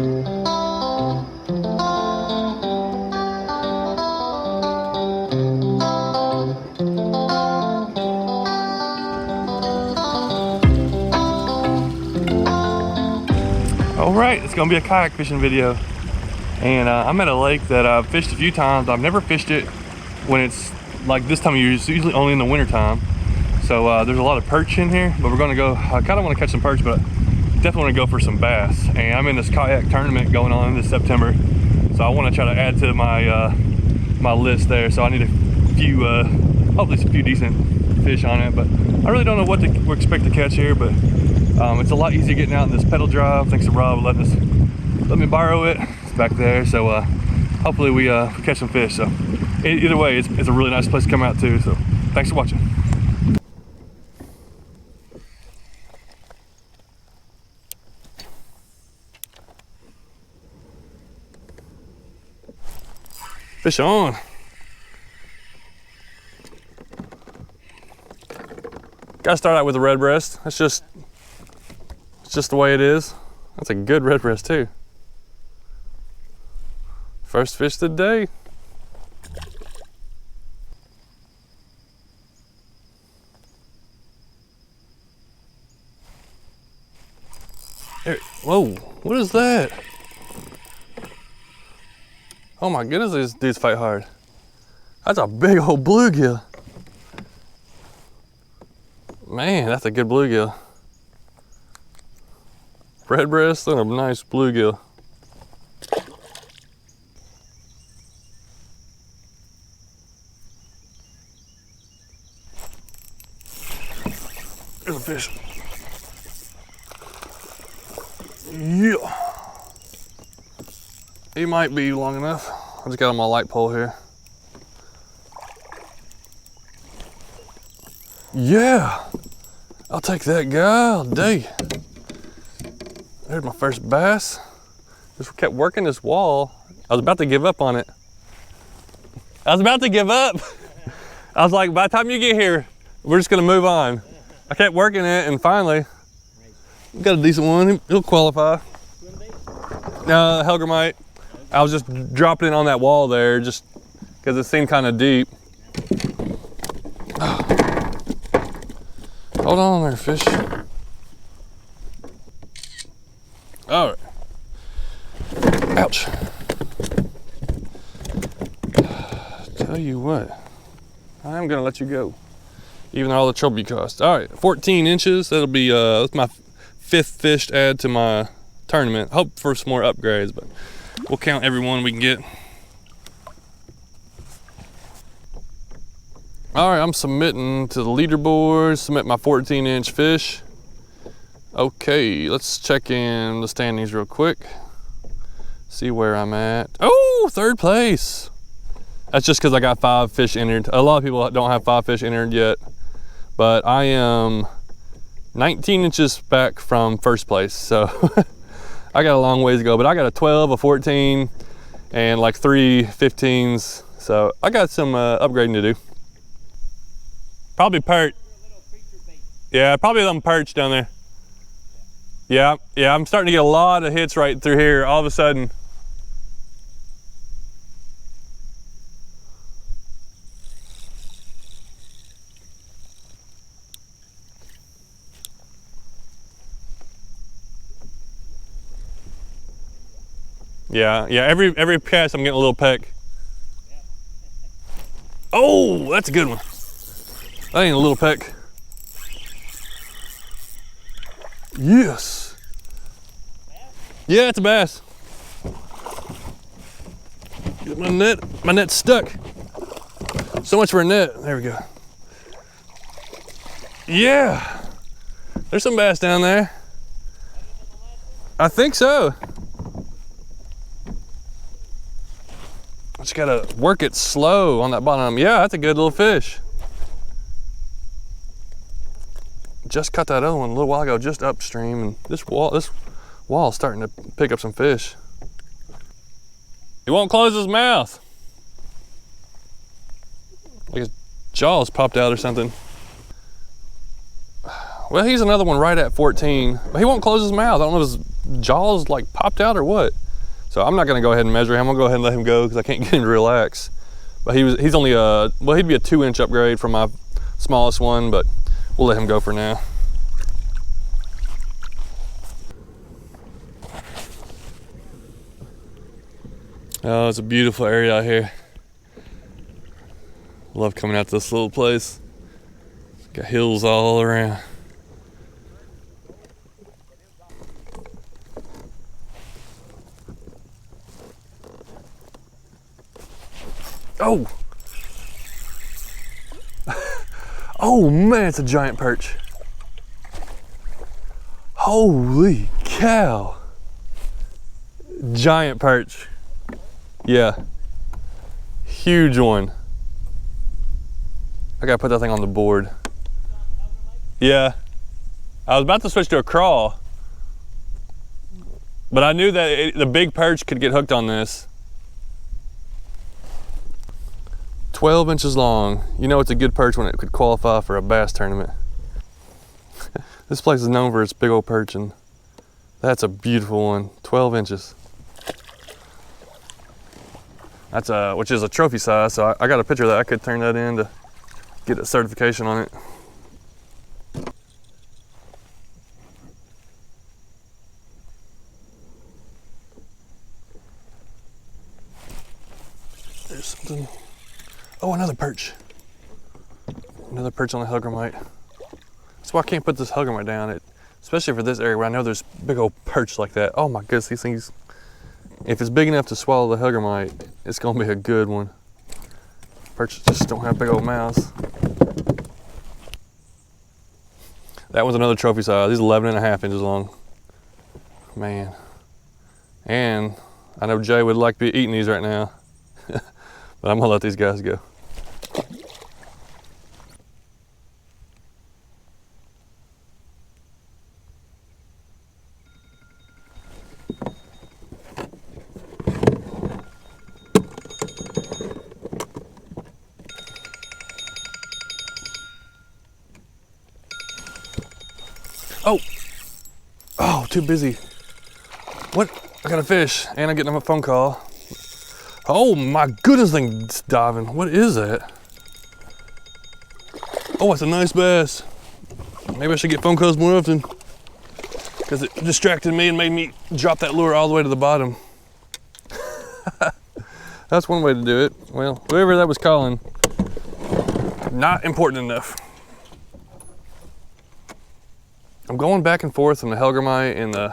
All right, it's gonna be a kayak fishing video. And I'm at a lake that I've fished a few times. I've never fished it when it's like this time of year. It's usually only in the winter time. So there's a lot of perch in here, but we're gonna go, I kinda wanna catch some perch, but definitely wanna go for some bass. And I'm in this kayak tournament going on this September. So I wanna try to add to my my list there. So I need a few, hopefully some few decent fish on it, but I really don't know what to expect to catch here, but it's a lot easier getting out in this pedal drive. Thanks to Rob for let me borrow it. It's back there, so hopefully we catch some fish. So either way, it's a really nice place to come out to. So thanks for watching. Fish on. Gotta start out with a red breast. It's just the way it is. That's a good red breast too. First fish of the day. There, whoa, what is that? Oh my goodness, these dudes fight hard. That's a big old bluegill. Man, that's a good bluegill. Red breast and a nice bluegill. There's a fish. Yeah. He might be long enough. I just got on my light pole here. Yeah, I'll take that guy all day. There's my first bass. Just kept working this wall. I was about to give up on it. I was about to give up. I was like, by the time you get here, we're just gonna move on. I kept working it, and finally, got a decent one. He'll qualify. HELLGRAMMITE. I was just dropping it on that wall there, just because it seemed kind of deep. Hold on there, fish. All right. Ouch. Tell you what, I'm gonna let you go, even though all the trouble you caused. All right, 14 inches. That'll be that's my 5th fish to add to my tournament. Hope for some more upgrades, but we'll count every one we can get. All right, I'm submitting to the leaderboard, submit my 14-inch fish. Okay, let's check in the standings real quick. See where I'm at. Oh, 3rd place. That's just because I got 5 fish entered. A lot of people don't have 5 fish entered yet, but I am 19 inches back from 1st place. So I got a long ways to go, but I got a 12, a 14, and like 3 15s. So I got some upgrading to do. Probably perch. Yeah, probably them perch down there. Yeah, I'm starting to get a lot of hits right through here all of a sudden. Yeah, every cast I'm getting a little peck. Oh, that's a good one. That ain't a little peck. Yes. Yeah, it's a bass. Get my net's stuck. So much for a net. There we go. Yeah. There's some bass down there. I think so. Just gotta work it slow on that bottom. Yeah, that's a good little fish. Just caught that other one a little while ago, just upstream, and this wall is starting to pick up some fish. He won't close his mouth. Like his jaws popped out or something. Well, he's another one right at 14, but he won't close his mouth. I don't know if his jaws like popped out or what? So I'm not gonna go ahead and measure him. I'm gonna go ahead and let him go because I can't get him to relax. But he's only well, he'd be a 2-inch upgrade from my smallest one, but we'll let him go for now. Oh, it's a beautiful area out here. Love coming out to this little place. Got hills all around. Oh! Oh man, it's a giant perch. Holy cow. Giant perch. Yeah. Huge one. I gotta put that thing on the board. Yeah. I was about to switch to a crawl, but I knew that the big perch could get hooked on this. 12 inches long. You know it's a good perch when it could qualify for a bass tournament. This place is known for its big old perch, and that's a beautiful one. 12 inches. That's which is a trophy size, so I got a picture of that. I could turn that in to get a certification on it. There's something. Oh, another perch. Another perch on the hellgrammite. That's why I can't put this hellgrammite down, especially for this area where I know there's big old perch like that. Oh my goodness, these things, if it's big enough to swallow the hellgrammite, it's gonna be a good one. Perch just don't have big old mouths. That one's another trophy size. He's 11.5 inches long. Man. And I know Jay would like to be eating these right now, but I'm gonna let these guys go. Oh, oh, too busy. What? I got a fish and I'm getting a phone call. Oh my goodness, thing's diving. What is that? Oh, it's a nice bass. Maybe I should get phone calls more often because it distracted me and made me drop that lure all the way to the bottom. That's one way to do it. Well, whoever that was calling, not important enough. I'm going back and forth from the hellgrammite and the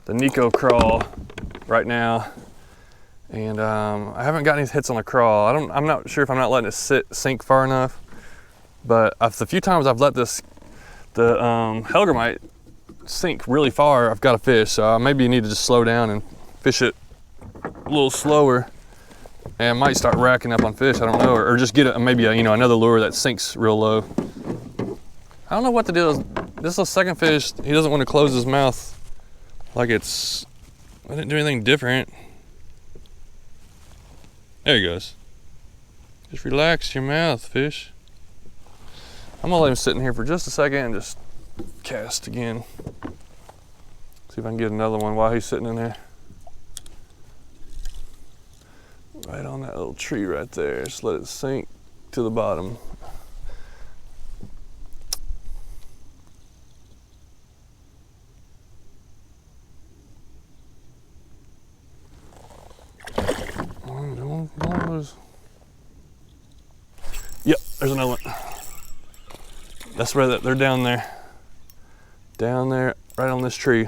NIKKO crawl right now, and I haven't got any hits on the crawl. I'm not sure if I'm not letting it sink far enough, but the few times I've let the hellgrammite sink really far, I've got a fish. So maybe you need to just slow down and fish it a little slower, and I might start racking up on fish. I don't know, or just get maybe another lure that sinks real low. I don't know what the deal is. This is the second fish. He doesn't want to close his mouth like I didn't do anything different. There he goes. Just relax your mouth, fish. I'm gonna let him sit in here for just a second and just cast again. See if I can get another one while he's sitting in there. Right on that little tree right there. Just let it sink to the bottom. Yep, there's another one. That's where they're down there. Down there, right on this tree.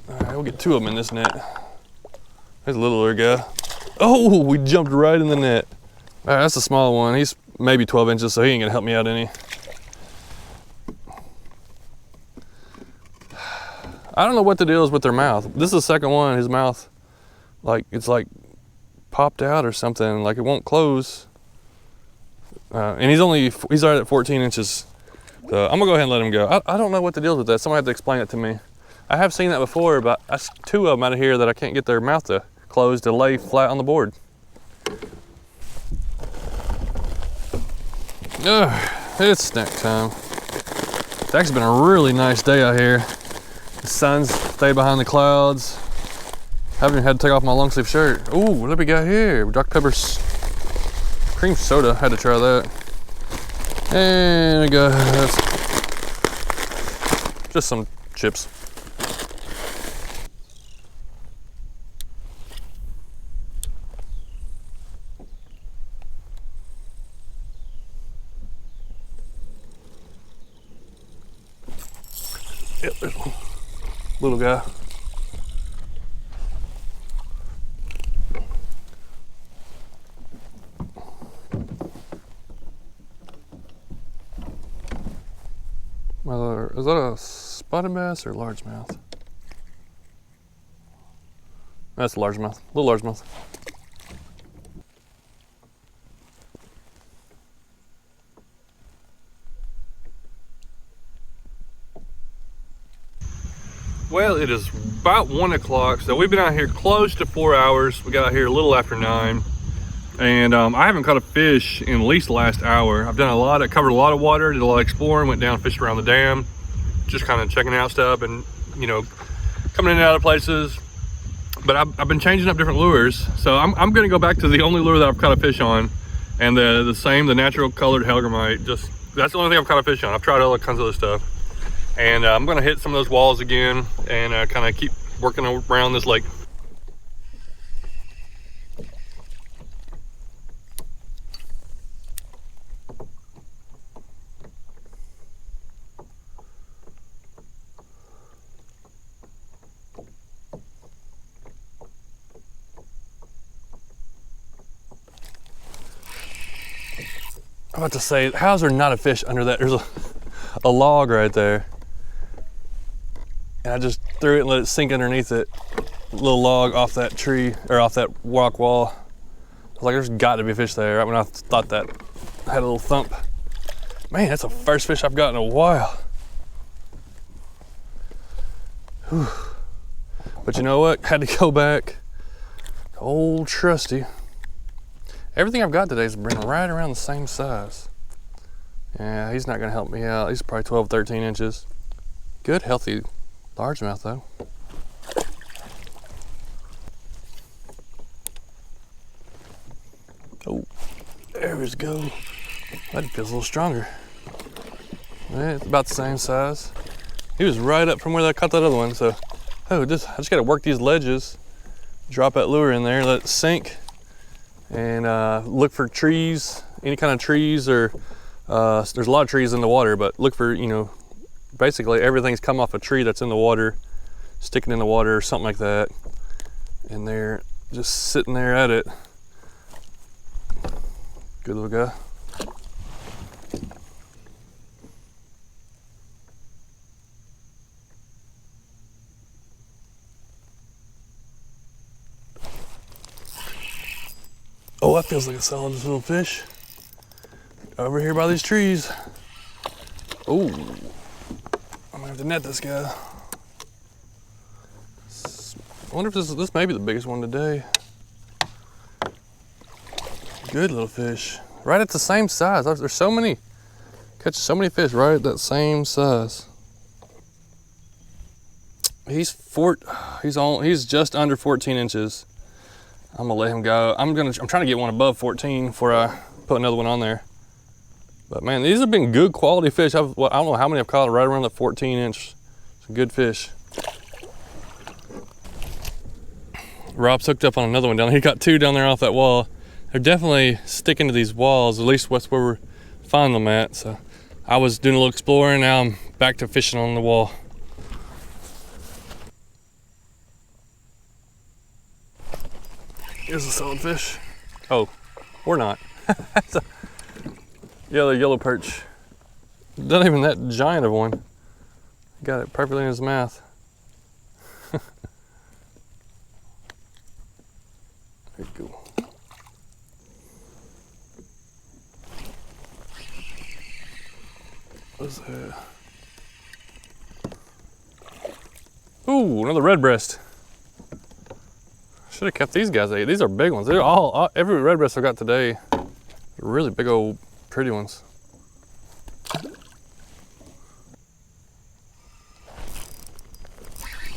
All right, we'll get 2 of them in this net. There's a littler guy. Oh, we jumped right in the net. All right, that's a small one. He's maybe 12 inches, so he ain't gonna help me out any. I don't know what the deal is with their mouth. This is the second one. His mouth, it's like popped out or something. Like it won't close. And he's right at 14 inches. So I'm gonna go ahead and let him go. I don't know what the deal is with that. Somebody had to explain it to me. I have seen that before, but that's 2 of them out of here that I can't get their mouth to close to lay flat on the board. It's snack time. It's actually been a really nice day out here. The sun's stay behind the clouds. Haven't even had to take off my long sleeve shirt. Ooh, what do we got here? Dr. Pepper's cream soda. Had to try that. And I got just some chips. Yep, there's one. Little guy. Is that a spotted bass or largemouth? That's a largemouth, little largemouth. Well, it is about 1 o'clock, so we've been out here close to 4 hours. We got out here a little after 9, and I haven't caught a fish in at least the last hour. I've done covered a lot of water, did a lot of exploring, went down, fished around the dam, just kind of checking out stuff and, you know, coming in and out of places. But I've been changing up different lures, so I'm going to go back to the only lure that I've caught a fish on, and the natural colored HELLGRAMMITE. That's the only thing I've caught a fish on. I've tried all kinds of other stuff. And I'm gonna hit some of those walls again and kind of keep working around this lake. I'm about to say, how's there not a fish under that? There's a log right there. And I just threw it and let it sink underneath it. A little log off that tree, or off that rock wall. I was like, there's got to be a fish there. Right when I thought that, I had a little thump. Man, that's the first fish I've got in a while. Whew. But you know what? Had to go back to old Trusty. Everything I've got today has been right around the same size. Yeah, he's not gonna help me out. He's probably 12, 13 inches. Good, healthy largemouth though. Oh, there we go. That feels a little stronger. Yeah, it's about the same size. He was right up from where I caught that other one, so I just gotta work these ledges, drop that lure in there, let it sink, and look for trees, any kind of trees, or there's a lot of trees in the water, but look for, you know, basically everything's come off a tree that's in the water, sticking in the water or something like that, and they're just sitting there at it. Good little guy. Oh, that feels like a solid little fish. Over here by these trees. Oh, I'm gonna have to net this guy. I wonder if this may be the biggest one today. Good little fish. Right at the same size. There's so many, catch so many fish right at that same size. He's just under 14 inches. I'm gonna let him go. I'm trying to get one above 14 before I put another one on there. But man, these have been good quality fish. I don't know how many I've caught right around the 14 inch. Some good fish. Rob's hooked up on another one down there. He got two down there off that wall. They're definitely sticking to these walls, at least that's where we're finding them at. So I was doing a little exploring, now I'm back to fishing on the wall. Here's a solid fish. Oh, or not. That's a yellow perch. Not even that giant of one. Got it perfectly in his mouth. There you go. What's that? Ooh, another red breast. Should have kept these guys. These are big ones. They're every red breast I've got today, really big old pretty ones.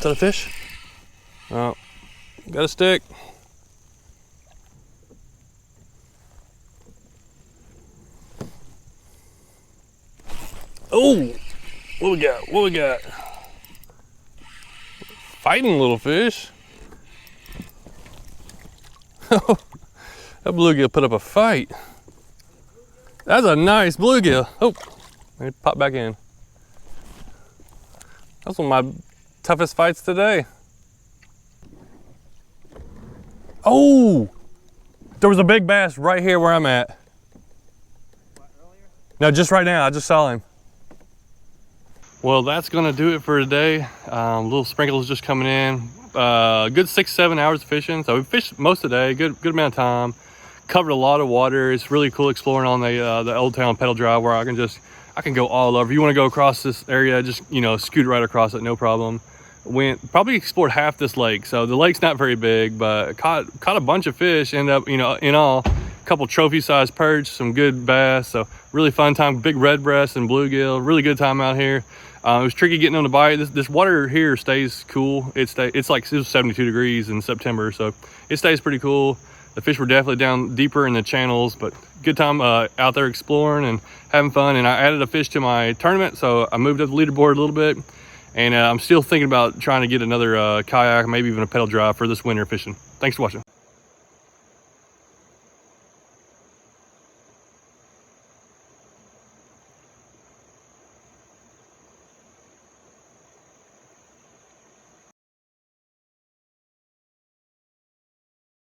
that a fish? Oh, got a stick. Oh, what we got? What we got? Fighting little fish. That bluegill put up a fight. That's a nice bluegill. Oh, let me pop back in. That's one of my toughest fights today. Oh, there was a big bass right here where I'm at. What, earlier? No, just right now, I just saw him. Well, that's gonna do it for today. Little sprinkles just coming in. Good 6-7 hours of fishing. So we fished most of the day, good amount of time. Covered a lot of water. It's really cool exploring on the Old Town Pedal Drive where I can go all over. You want to go across this area, just scoot right across it, no problem. Probably explored half this lake. So the lake's not very big, but caught a bunch of fish. Ended up, in all, a couple trophy-sized perch, some good bass. So really fun time. Big red breast and bluegill. Really good time out here. It was tricky getting them to bite. This water here stays cool. It's like it was 72 degrees in September, so it stays pretty cool. The fish were definitely down deeper in the channels, but good time out there exploring and having fun. And I added a fish to my tournament, so I moved up the leaderboard a little bit. And I'm still thinking about trying to get another kayak, maybe even a pedal drive for this winter fishing. Thanks for watching.